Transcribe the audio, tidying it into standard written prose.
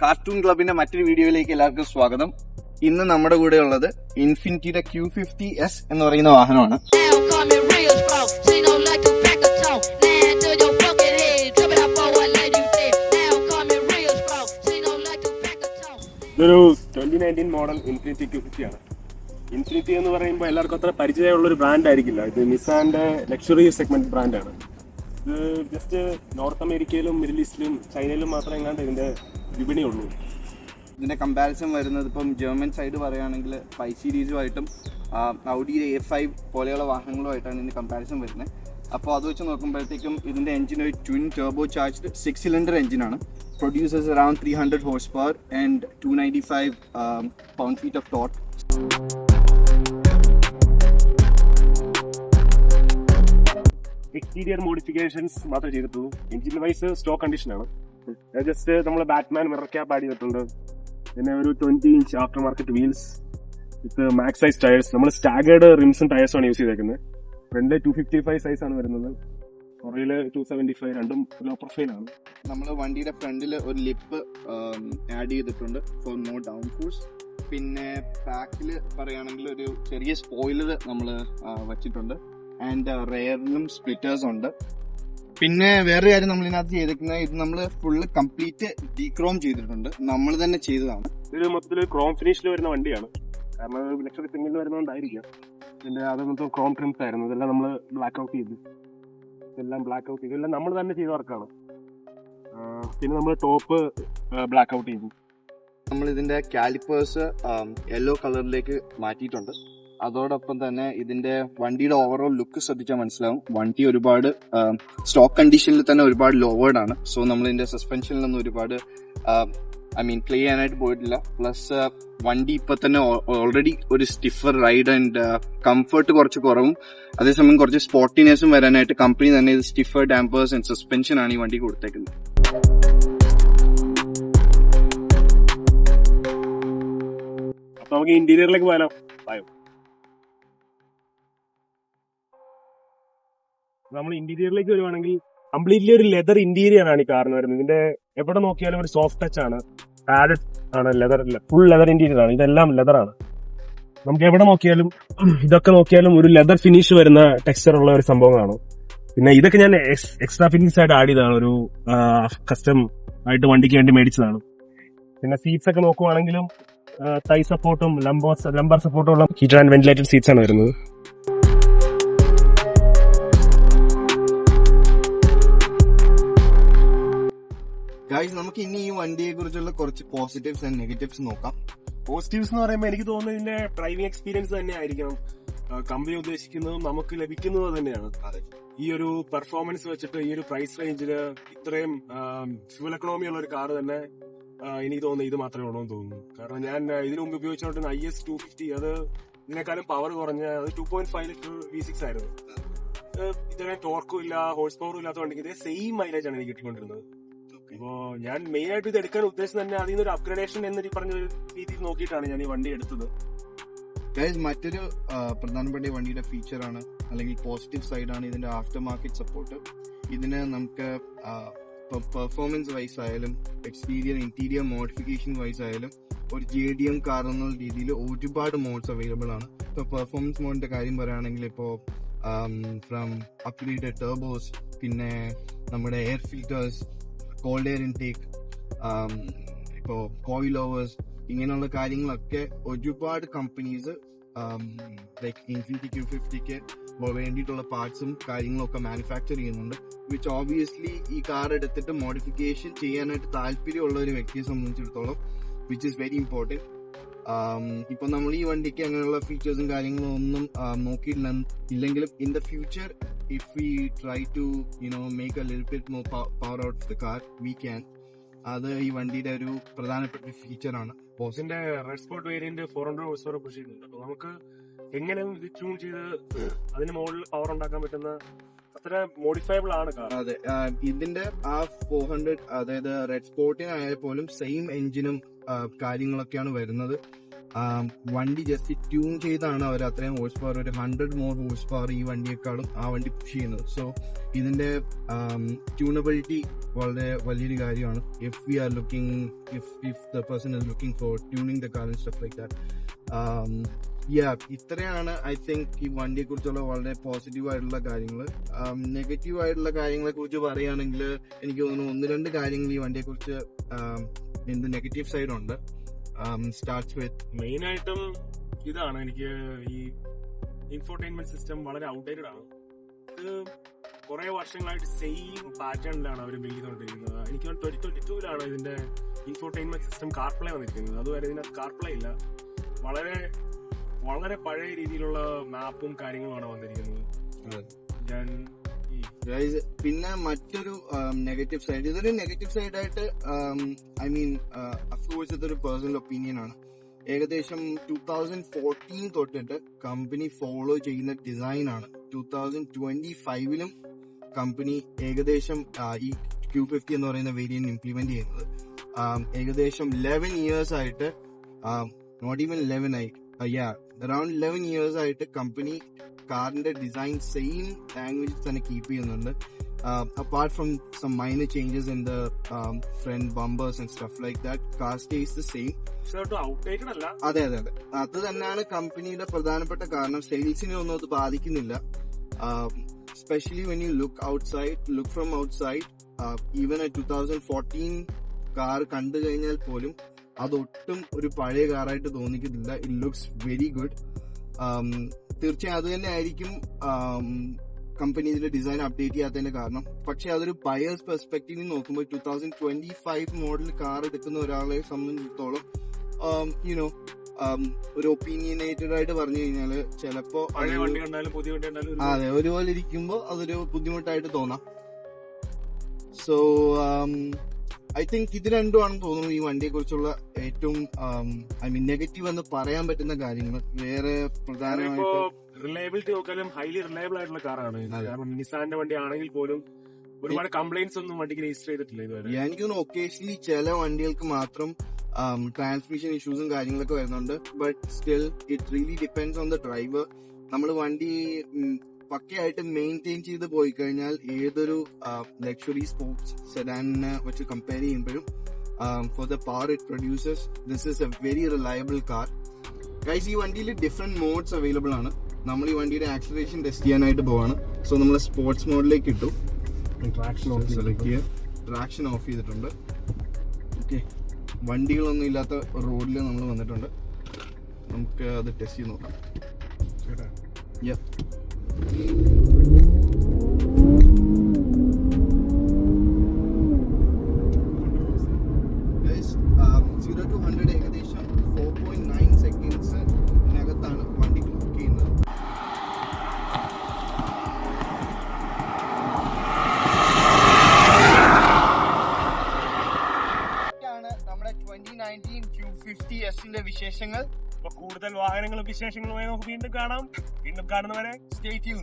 Cartoon ക്ലബിന്റെ മറ്റൊരു വീഡിയോയിലേക്ക് എല്ലാവർക്കും സ്വാഗതം. ഇന്ന് നമ്മുടെ കൂടെ ഉള്ളത് ഇൻഫിനിറ്റിയുടെ Q50S എന്ന് പറയുന്ന വാഹനമാണ്. ഇതൊരു 2019 മോഡൽ ഇൻഫിനിറ്റി Q50 ആണ്. ഇൻഫിനിറ്റി എന്ന് പറയുമ്പോൾ എല്ലാവർക്കും അത്ര പരിചയമുള്ള ഒരു ബ്രാൻഡ് ആയിരിക്കില്ല. ഇത് നിസാന്റെ ലക്ഷറി സെഗ്മെന്റ് ബ്രാൻഡാണ്. ഇത് ജസ്റ്റ് നോർത്ത് അമേരിക്കയിലും മിഡിൽ ഈസ്റ്റിലും ചൈനയിലും മാത്രമേ എങ്ങാണ്ട് ഇതിന്റെ വിപണിയുള്ളൂ. ഇതിന്റെ കമ്പാരിസൺ വരുന്നത് ഇപ്പം ജർമ്മൻ സൈഡ് പറയുകയാണെങ്കിൽ 5 സീരീസുമായിട്ടും ഔഡിയുടെ A5 പോലെയുള്ള വാഹനങ്ങളുമായിട്ടാണ് ഇതിന്റെ കമ്പാരിസൺ വരുന്നത്. അപ്പോൾ അത് വെച്ച് നോക്കുമ്പോഴത്തേക്കും ഇതിന്റെ എഞ്ചിൻ ഒരു ട്വിൻ ടർബോ ചാർജ്ഡ് 6 സിലിണ്ടർ എഞ്ചിനാണ്. Producers around 300 horse power and 295 pound feet of torque. Exterior modifications മാത്രമേ ചെയ്തിട്ടുള്ളൂ. എഞ്ചിൻ വൈസ് സ്റ്റോക്ക് കണ്ടീഷനാണ്. ജസ്റ്റ് നമ്മൾ ബാറ്റ്മാൻ മിറർ ക്യാപ്പ് ആഡ് ചെയ്തിട്ടുണ്ട്. പിന്നെ ഒരു 20 ഇഞ്ച് ആഫ്റ്റർ മാർക്കറ്റ് വീൽസ് വിത്ത് മാക്സ് സൈസ് ടയേഴ്സ്. നമ്മൾ സ്റ്റാഗേർഡ് റിംസും ടയേഴ്സുമാണ് യൂസ് ചെയ്തേക്കുന്നത്. ഫ്രണ്ട് 255 സൈസ് ആണ് വരുന്നത്, പുറകില് 275, രണ്ടും ലോ പ്രൊഫൈലാണ്. നമ്മൾ വണ്ടിയുടെ ഫ്രണ്ടിൽ ഒരു ലിപ്പ് ആഡ് ചെയ്തിട്ടുണ്ട് ഫോർ മോർ ഡൗൺ ഫോഴ്സ്. പിന്നെ ബാക്കിൽ പറയുകയാണെങ്കിൽ ഒരു ചെറിയ സ്പോയിലർ നമ്മൾ വച്ചിട്ടുണ്ട്. ആൻഡ് റെയറിലും സ്പ്ലിറ്റേഴ്സ് ഉണ്ട്. പിന്നെ വേറൊരു കാര്യം നമ്മൾ ഇതിനകത്ത് ചെയ്തിരിക്കുന്നത്, ഇത് നമ്മൾ ഫുള്ള് കംപ്ലീറ്റ് ഡീക്രോം ചെയ്തിട്ടുണ്ട്, നമ്മൾ തന്നെ ചെയ്തതാണ്. ഇത് മൊത്തത്തിൽ ക്രോം ഫിനിഷിൽ വരുന്ന വണ്ടിയാണ്. കാരണം ലക്ഷറി സിംഗിൽ വരുന്നതുകൊണ്ടായിരിക്കാം. ഇതിന്റെ അത് മൊത്തം ക്രോം ട്രിംസ് ആയിരുന്നു. ഇതെല്ലാം നമ്മൾ ബ്ലാക്ക് ഔട്ട് ചെയ്തു. ഇതെല്ലാം നമ്മൾ തന്നെ ചെയ്ത വർക്കാണ്. പിന്നെ നമ്മൾ ടോപ്പ് ബ്ലാക്ക് ഔട്ട് ചെയ്തു. നമ്മൾ ഇതിന്റെ കാലിപ്പേഴ്സ് യെല്ലോ കളറിലേക്ക് മാറ്റിയിട്ടുണ്ട്. അതോടൊപ്പം തന്നെ ഇതിന്റെ വണ്ടിയുടെ ഓവറോൾ ലുക്ക് ശ്രദ്ധിച്ചാൽ മനസ്സിലാവും, വണ്ടി ഒരുപാട് സ്റ്റോക്ക് കണ്ടീഷനിൽ തന്നെ ഒരുപാട് ലോവേർഡ് ആണ്. സോ നമ്മൾ ഇതിന്റെ സസ്പെൻഷനിലൊന്നും ഒരുപാട് പ്ലേ ചെയ്യാനായിട്ട് പോയിട്ടില്ല. പ്ലസ് വണ്ടി ഇപ്പൊ തന്നെ ഓൾറെഡി ഒരു സ്റ്റിഫർ റൈഡ് ആൻഡ് കംഫർട്ട് കുറച്ച് കുറവും അതേസമയം കുറച്ച് സ്പോർട്ടിനെസ്സും വരാനായിട്ട് കമ്പനി തന്നെ ഇത് സ്റ്റിഫർ ഡാമ്പേഴ്സ് ആൻഡ് സസ്പെൻഷൻ ആണ് ഈ വണ്ടി കൊടുത്തേക്കുന്നത്. അപ്പൊ നമുക്ക് ഇന്റീരിയറിലേക്ക് പോയാലോ? നമ്മൾ ഇന്റീരിയറിലേക്ക് വരുവാണെങ്കിൽ കംപ്ലീറ്റ്ലി ഒരു ലെതർ ഇന്റീരിയർ ആണ് ഈ കാറിന് വരുന്നത്. ഇതിന്റെ എവിടെ നോക്കിയാലും ഒരു സോഫ്റ്റ് ടച്ച് ആണ്, പാഡഡ് ആണ്, ലെതർ ഫുൾ ലെതർ ഇന്റീരിയർ ആണ്. ഇതെല്ലാം ലെതർ ആണ്. നമുക്ക് എവിടെ നോക്കിയാലും ഇതൊക്കെ നോക്കിയാലും ഒരു ലെതർ ഫിനിഷ് വരുന്ന ടെക്സ്ചർ ഉള്ള ഒരു സംഭവമാണ്. പിന്നെ ഇതൊക്കെ ഞാൻ എക്സ്ട്രാ ഫിനിഷ് ആയിട്ട് ആഡ് ചെയ്തതാണ്, ഒരു കസ്റ്റം ആയിട്ട് വണ്ടിക്ക് വേണ്ടി മേടിച്ചതാണ്. പിന്നെ സീറ്റ്സ് ഒക്കെ നോക്കുവാണെങ്കിലും തൈ സപ്പോർട്ടും ലംബർ സപ്പോർട്ടും ഉള്ള ഹീറ്റർ ആൻഡ് വെന്റിലേറ്റഡ് സീറ്റ്സ് ആണ് വരുന്നത്. ഗൈസ്, നമുക്ക് ഇനി ഈ വണ്ടിയെ കുറിച്ചുള്ള കുറച്ച് പോസിറ്റീവ്സ് ആൻഡ് നെഗറ്റീവ്സ് നോക്കാം. പോസിറ്റീവ്സ് എന്ന് പറയുമ്പോൾ എനിക്ക് തോന്നുന്നു ഇതിന്റെ ഡ്രൈവിംഗ് എക്സ്പീരിയൻസ് തന്നെ ആയിരിക്കണം കമ്പനി ഉദ്ദേശിക്കുന്നതും നമുക്ക് ലഭിക്കുന്നത് തന്നെയാണ്. ഈ ഒരു പെർഫോമൻസ് വെച്ചിട്ട് ഈ ഒരു പ്രൈസ് റേഞ്ചില് ഇത്രയും ഫ്യൂൽ എക്കണോമി ഉള്ള ഒരു കാർ തന്നെ എനിക്ക് തോന്നുന്നു ഇത് മാത്രമേ ഉള്ളൂ എന്ന് തോന്നുന്നു. കാരണം ഞാൻ ഇതിനു മുമ്പ് ഉപയോഗിച്ചുകൊണ്ടിരുന്ന IS 250 അത് ഇതിനേക്കാളും പവർ കുറഞ്ഞ 2.5 ലിറ്റർ V6 ആയിരുന്നു. ഇത്രയും ടോർക്കും ഇല്ല, ഹോഴ്സ് പവറും ഇല്ലാത്ത വണ്ടിക്ക് ഇതേ സെയിം മൈലേജ് ആണ് എനിക്ക് കിട്ടിക്കൊണ്ടിരുന്നത്. അപ്പോ ഞാൻ മെയിൻ ആയിട്ട് ഇത് എടുക്കാൻ ഉദ്ദേശിച്ചത് തന്നെ അതിൽ നിന്നൊരു അപ്ഗ്രഡേഷൻ എന്നൊരു പറഞ്ഞ ഒരു രീതിയിൽ നോക്കിയിട്ടാണ് ഞാൻ ഈ വണ്ടി എടുത്തത്. മറ്റൊരു പ്രധാനപ്പെട്ട വണ്ടിയുടെ ഫീച്ചറാണ് അല്ലെങ്കിൽ പോസിറ്റീവ് സൈഡാണ് ഇതിന്റെ ആഫ്റ്റർ മാർക്കറ്റ് സപ്പോർട്ട്. ഇതിന് നമുക്ക് പെർഫോമൻസ് വൈസ് ആയാലും എക്സ്റ്റീരിയർ ഇന്റീരിയർ മോഡിഫിക്കേഷൻ വൈസ് ആയാലും ഒരു JDM കാർ എന്നുള്ള രീതിയിൽ ഒരുപാട് മോഡ്സ് അവൈലബിൾ ആണ്. ഇപ്പോൾ പെർഫോമൻസ് മോഡിന്റെ കാര്യം പറയുകയാണെങ്കിൽ ഇപ്പോൾ ഫ്രം അപ്ഗ്രേഡഡ് ടർബോസ്, പിന്നെ നമ്മുടെ air filters, called air intake, ഇപ്പോൾ കോയിൽ ഓവേഴ്സ്, ഇങ്ങനെയുള്ള കാര്യങ്ങളൊക്കെ ഒരുപാട് കമ്പനീസ് ലൈക്ക് ഇൻഫിനിറ്റി Q50ക്ക് വേണ്ടിയിട്ടുള്ള പാർട്സും കാര്യങ്ങളും ഒക്കെ മാനുഫാക്ചർ ചെയ്യുന്നുണ്ട്. വിച്ച് ഓബിയസ്ലി ഈ കാർ എടുത്തിട്ട് മോഡിഫിക്കേഷൻ ചെയ്യാനായിട്ട് താല്പര്യമുള്ള ഒരു വ്യക്തിയെ സംബന്ധിച്ചിടത്തോളം വിച്ച് ഇസ് വെരി ഇമ്പോർട്ടൻറ്റ്. ഇപ്പൊ നമ്മൾ ഈ വണ്ടിക്ക് അങ്ങനെയുള്ള ഫീച്ചേഴ്സും കാര്യങ്ങളും ഒന്നും നോക്കിയില്ലെങ്കിലും in the future if we try to make a little bit more power out of the car we can. അത് ഈ വണ്ടിയുടെ ഒരു പ്രധാനപ്പെട്ട ഫീച്ചറാണ്. ബോസിന്റെ red sport variant 400 horse power push ചെയ്യുന്നുണ്ട്. അപ്പൊ നമുക്ക് എങ്ങനെ ഇത് ട്യൂൺ ചെയ്ത് അതിന് മുകളിൽ പവർ ഉണ്ടാക്കാൻ പറ്റുന്ന അത്ര മോഡിഫയബിൾ ആണ് കാർ. അതെ, ഇതിന്റെ ആ 400 അതായത് റെഡ് സ്പോട്ടിനായാൽ പോലും സെയിം എഞ്ചിനും കാര്യങ്ങളൊക്കെയാണ് വരുന്നത്. വണ്ടി ജസ്റ്റ് ട്യൂൺ ചെയ്താണ് അവർ അത്രയും ഹോഴ്സ് പവർ, ഒരു 100 മോർ ഹോഴ്സ് പവർ ഈ വണ്ടിയെക്കാളും ആ വണ്ടി പുഷ് ചെയ്യുന്നത്. സോ ഇതിന്റെ ട്യൂണബിലിറ്റി വളരെ വലിയൊരു കാര്യമാണ്. If we are looking, if the person is looking for tuning the car and stuff like that. ഇത്രയാണ് ഐ തിങ്ക് ഈ വണ്ടിയെ കുറിച്ചുള്ള വളരെ പോസിറ്റീവ് ആയിട്ടുള്ള കാര്യങ്ങൾ. നെഗറ്റീവ് ആയിട്ടുള്ള കാര്യങ്ങളെ കുറിച്ച് പറയുകയാണെങ്കിൽ എനിക്ക് തോന്നുന്നു 1-2 കാര്യങ്ങൾ ഈ വണ്ടിയെ കുറിച്ച് എന്ത് നെഗറ്റീവ് സൈഡ് ഉണ്ട്. സ്റ്റാർട്ട്സ് വിത്ത് മെയിൻ ആയിട്ടും ഇതാണ്, എനിക്ക് ഈ ഇൻഫോർടൈൻമെന്റ് സിസ്റ്റം വളരെ ഔട്ട്ഡേറ്റഡ് ആണ്. ഇത് കുറെ വർഷങ്ങളായിട്ട് സെയിം പാറ്റേണിലാണ് അവർ ബിൽഡ് ചെയ്തുകൊണ്ടിരിക്കുന്നത്. എനിക്ക് 2022 ഇതിന്റെ ഇൻഫോർടൈൻമെന്റ് സിസ്റ്റം കാർപ്ലേ വന്നിരിക്കുന്നത്. അതുവരെ ഇതിനകത്ത് കാർപ്ലേ ഇല്ല. വളരെ വളരെ പഴയ രീതിയിലുള്ള മാപ്പും കാര്യങ്ങളുമാണ് വന്നിരിക്കുന്നത്. ഞാൻ പിന്നെ മറ്റൊരു നെഗറ്റീവ് സൈഡ്, ഇതൊരു നെഗറ്റീവ് സൈഡായിട്ട് ഐ മീൻ അഫ്കോഴ്സ് ഇതൊരു പേഴ്സണൽ ഒപ്പീനിയൻ ആണ്. ഏകദേശം 2014 തൊട്ടിട്ട് കമ്പനി ഫോളോ ചെയ്യുന്ന ഡിസൈൻ ആണ് 2025 കമ്പനി ഏകദേശം ഈ Q50 എന്ന് പറയുന്ന വേരിയന്റ് ഇംപ്ലിമെന്റ് ചെയ്യുന്നത്. ഏകദേശം 11 years ആയിട്ട്, നോട്ട് ഈവൻ 11 around 11 years ആയിട്ട് കമ്പനി കാറിന്റെ ഡിസൈൻ സെയിം ലാംഗ്വേജ് തന്നെ കീപ്പ് ചെയ്യുന്നുണ്ട്. Apart from some minor changes in the front bumpers and stuff like that, car stays the same. അതെ. അത് തന്നെയാണ് കമ്പനിയുടെ പ്രധാനപ്പെട്ട കാരണം. സെയിൽസിനെ ഒന്നും അത് ബാധിക്കുന്നില്ല. Specially when you look from outside, even 2014 car കണ്ടു കഴിഞ്ഞാൽ പോലും അതൊട്ടും ഒരു പഴയ കാറായിട്ട് തോന്നിക്കുന്നില്ല. It looks very good. തീർച്ചയായും അത് തന്നെ ആയിരിക്കും കമ്പനി ഇതിന്റെ ഡിസൈൻ അപ്ഡേറ്റ് ചെയ്യാത്തതിന്റെ കാരണം. പക്ഷെ അതൊരു ബയേഴ്സ് പെർസ്പെക്റ്റീവിൽ നോക്കുമ്പോൾ 2025 മോഡൽ കാർ എടുക്കുന്ന ഒരാളെ സംബന്ധിച്ചിടത്തോളം യുനോ ഒരു ഒപ്പീനിയനേറ്റഡ് ആയിട്ട് പറഞ്ഞു കഴിഞ്ഞാല് ചിലപ്പോ അതെ ഒരുപോലെ ഇരിക്കുമ്പോ അതൊരു ബുദ്ധിമുട്ടായിട്ട് തോന്നാം. സോ ഐ തിങ്ക് ഇത് രണ്ടുമാണെന്ന് തോന്നുന്നു ഈ വണ്ടിയെ കുറിച്ചുള്ള ഏറ്റവും ഐ മീൻ നെഗറ്റീവ് എന്ന് പറയാൻ പറ്റുന്ന കാര്യങ്ങൾ. വേറെ പ്രധാനമായിട്ട് റിലയബിലിറ്റി നോക്കാനും ഹൈലി റിലയബിൾ ആയിട്ടുള്ള കാറാണ്. കാരണം നിസാന്റെ വണ്ടി ആണെങ്കിൽ പോലും ഒരുപാട് കംപ്ലൈന്റ്സ് ഒന്നും വണ്ടിക്ക് രജിസ്റ്റർ ചെയ്തിട്ടില്ല ഇതുവരെ. എനിക്ക് തോന്നുന്നു ഒക്കേഷണലി ചില വണ്ടികൾക്ക് മാത്രം ട്രാൻസ്മിഷൻ ഇഷ്യൂസും കാര്യങ്ങളൊക്കെ വരുന്നുണ്ട്. But still it really depends on the driver. നമ്മൾ വണ്ടി പക്കയായിട്ട് മെയിൻറ്റെയിൻ ചെയ്ത് പോയി കഴിഞ്ഞാൽ ഏതൊരു ലക്ഷറി സ്പോർട്സ് സെഡാനിനെ വെച്ച് കമ്പയർ ചെയ്യുമ്പോഴും for the power it produces this is A very reliable car. Guys, ഈ വണ്ടിയിൽ ഡിഫറെന്റ് മോഡ്സ് അവൈലബിൾ ആണ്. നമ്മൾ ഈ വണ്ടിയുടെ ആക്സിലറേഷൻ ടെസ്റ്റ് ചെയ്യാനായിട്ട് പോവാണ്. സോ നമ്മൾ സ്പോർട്സ് മോഡിലേക്ക് ഇട്ടു. ട്രാക്ഷൻ ഓഫ് ചെയ്തിട്ടുണ്ട്. ഓക്കെ, വണ്ടികളൊന്നും ഇല്ലാത്ത റോഡിൽ നമ്മൾ വന്നിട്ടുണ്ട്. നമുക്ക് അത് ടെസ്റ്റ് ചെയ്ത് നോക്കാം. Guys, 0 to 100 ഏകദേശം 4.9 സെക്കൻഡ്സിനകത്താണ് വണ്ടി ക്ലോക്ക് ചെയ്യുന്നത്. നമ്മുടെ 2019 Q50S വിശേഷങ്ങൾ. കൂടുതൽ വാഹനങ്ങളും വിശേഷങ്ങളുമായി നമുക്ക് വീണ്ടും കാണാം. വീണ്ടും കാണുന്നവരെ സ്റ്റേ ട്യൂൺ.